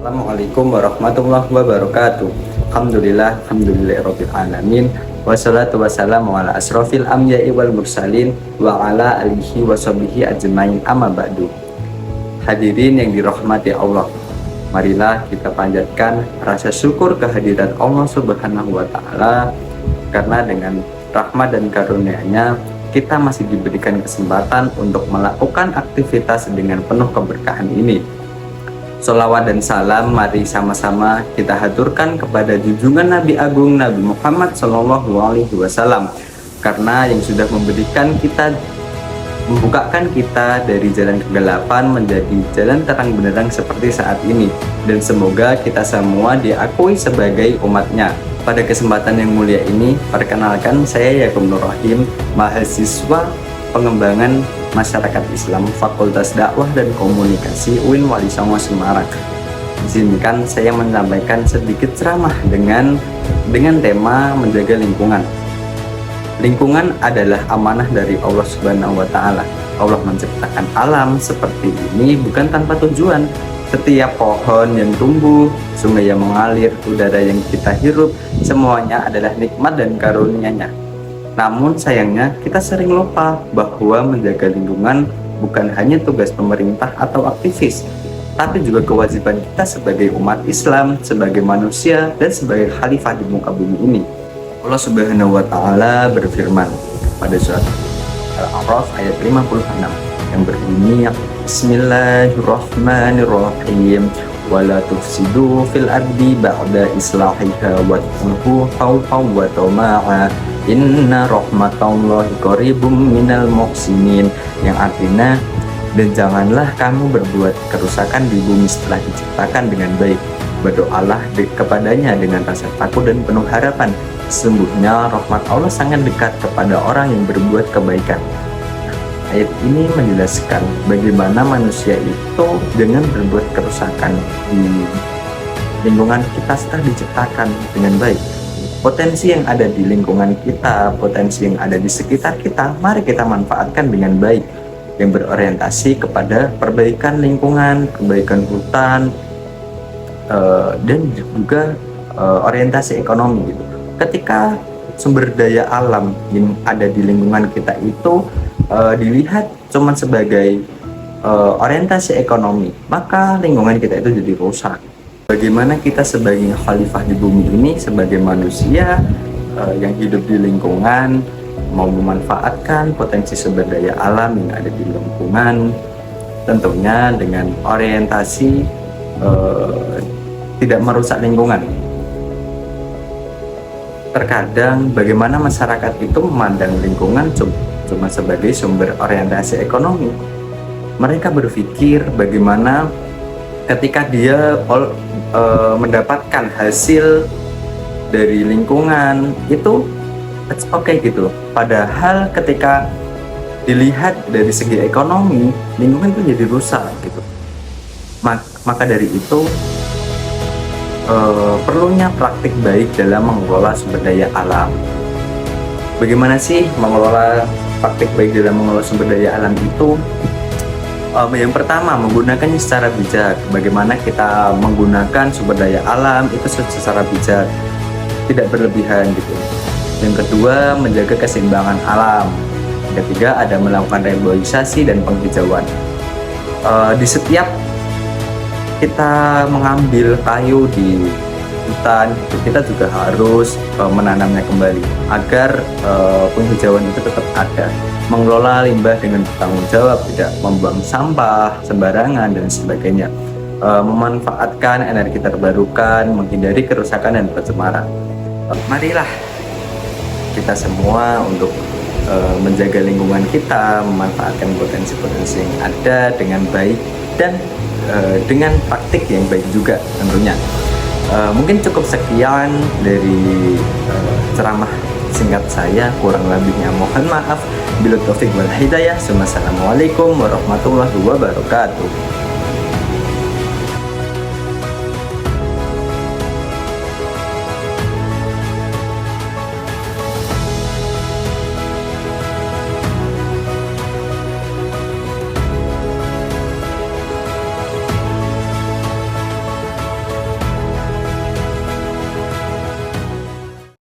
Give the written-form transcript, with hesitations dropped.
Assalamualaikum warahmatullahi wabarakatuh. Alhamdulillahirabbil alamin. Wassalatu wassalamu ala asrofil anbiya'i wal mursalin wa ala alihi washabihi ajmain, amma ba'du. Hadirin yang dirahmati Allah, marilah kita panjatkan rasa syukur kehadiran Allah Subhanahu wa taala, karena dengan rahmat dan karunia-Nya kita masih diberikan kesempatan untuk melakukan aktivitas dengan penuh keberkahan ini. Sholawat dan salam mari sama-sama kita haturkan kepada junjungan Nabi Agung Nabi Muhammad SAW, karena yang sudah membukakan kita dari jalan kegelapan menjadi jalan terang benderang seperti saat ini, dan semoga kita semua diakui sebagai umatnya. Pada kesempatan yang mulia ini, perkenalkan saya Yakum Nur Rahim, mahasiswa pengembangan masyarakat Islam Fakultas Dakwah dan Komunikasi UIN Wali Songo Semarang. Izinkan saya menyampaikan sedikit ceramah dengan tema menjaga lingkungan. Lingkungan adalah amanah dari Allah Subhanahu wa taala. Allah menciptakan alam seperti ini bukan tanpa tujuan. Setiap pohon yang tumbuh, sungai yang mengalir, udara yang kita hirup, semuanya adalah nikmat dan karunia-Nya. Namun sayangnya kita sering lupa bahwa menjaga lingkungan bukan hanya tugas pemerintah atau aktivis, tapi juga kewajiban kita sebagai umat Islam, sebagai manusia, dan sebagai khalifah di muka bumi ini. Allah Subhanahu wa taala berfirman pada surat Al-A'raf ayat 56 yang berbunyi, Bismillahirrahmanirrahim, wala tufsidu fil ardi ba'da islahiha wad'uhu khawfan wa tama'a inna rahmatallahi qaribum minal muhsinin, yang artinya, dan janganlah kamu berbuat kerusakan di bumi setelah diciptakan dengan baik, berdoalah kepadanya dengan rasa takut dan penuh harapan, sesungguhnya rahmat Allah sangat dekat kepada orang yang berbuat kebaikan. Ayat ini menjelaskan bagaimana manusia itu dengan berbuat kerusakan di lingkungan kita setelah diciptakan dengan baik. Potensi yang ada di lingkungan kita, potensi yang ada di sekitar kita, mari kita manfaatkan dengan baik, yang berorientasi kepada perbaikan lingkungan, perbaikan hutan, dan juga orientasi ekonomi gitu. Ketika sumber daya alam yang ada di lingkungan kita itu dilihat cuma sebagai orientasi ekonomi, maka lingkungan kita itu jadi rusak. Bagaimana kita sebagai khalifah di bumi ini, sebagai manusia yang hidup di lingkungan, mau memanfaatkan potensi sumber daya alam yang ada di lingkungan, tentunya dengan orientasi tidak merusak lingkungan. Terkadang bagaimana masyarakat itu memandang lingkungan cuma sebagai sumber orientasi ekonomi. Mereka berpikir bagaimana ketika dia mendapatkan hasil dari lingkungan itu it's okay gitu. Padahal ketika dilihat dari segi ekonomi, lingkungan itu jadi rusak gitu. Maka dari itu perlunya praktik baik dalam mengelola sumber daya alam. Bagaimana sih mengelola praktik baik dalam mengelola sumber daya alam itu? Yang pertama, menggunakannya secara bijak. Bagaimana kita menggunakan sumber daya alam itu secara bijak, tidak berlebihan gitu. Yang kedua, menjaga keseimbangan alam. Yang ketiga, ada melakukan reboisasi dan penghijauan. Di setiap kita mengambil kayu di hutan, kita juga harus menanamnya kembali agar penghijauan itu tetap ada. Mengelola limbah dengan bertanggung jawab, tidak membuang sampah sembarangan dan sebagainya. Memanfaatkan energi terbarukan, menghindari kerusakan dan pencemaran. Marilah kita semua untuk menjaga lingkungan kita, memanfaatkan potensi-potensi yang ada dengan baik dan dengan praktik yang baik juga tentunya. Mungkin cukup sekian dari ceramah singkat saya, kurang lebihnya mohon maaf. Bila taufik wal hidayah. Wassalamualaikum warahmatullahi wabarakatuh.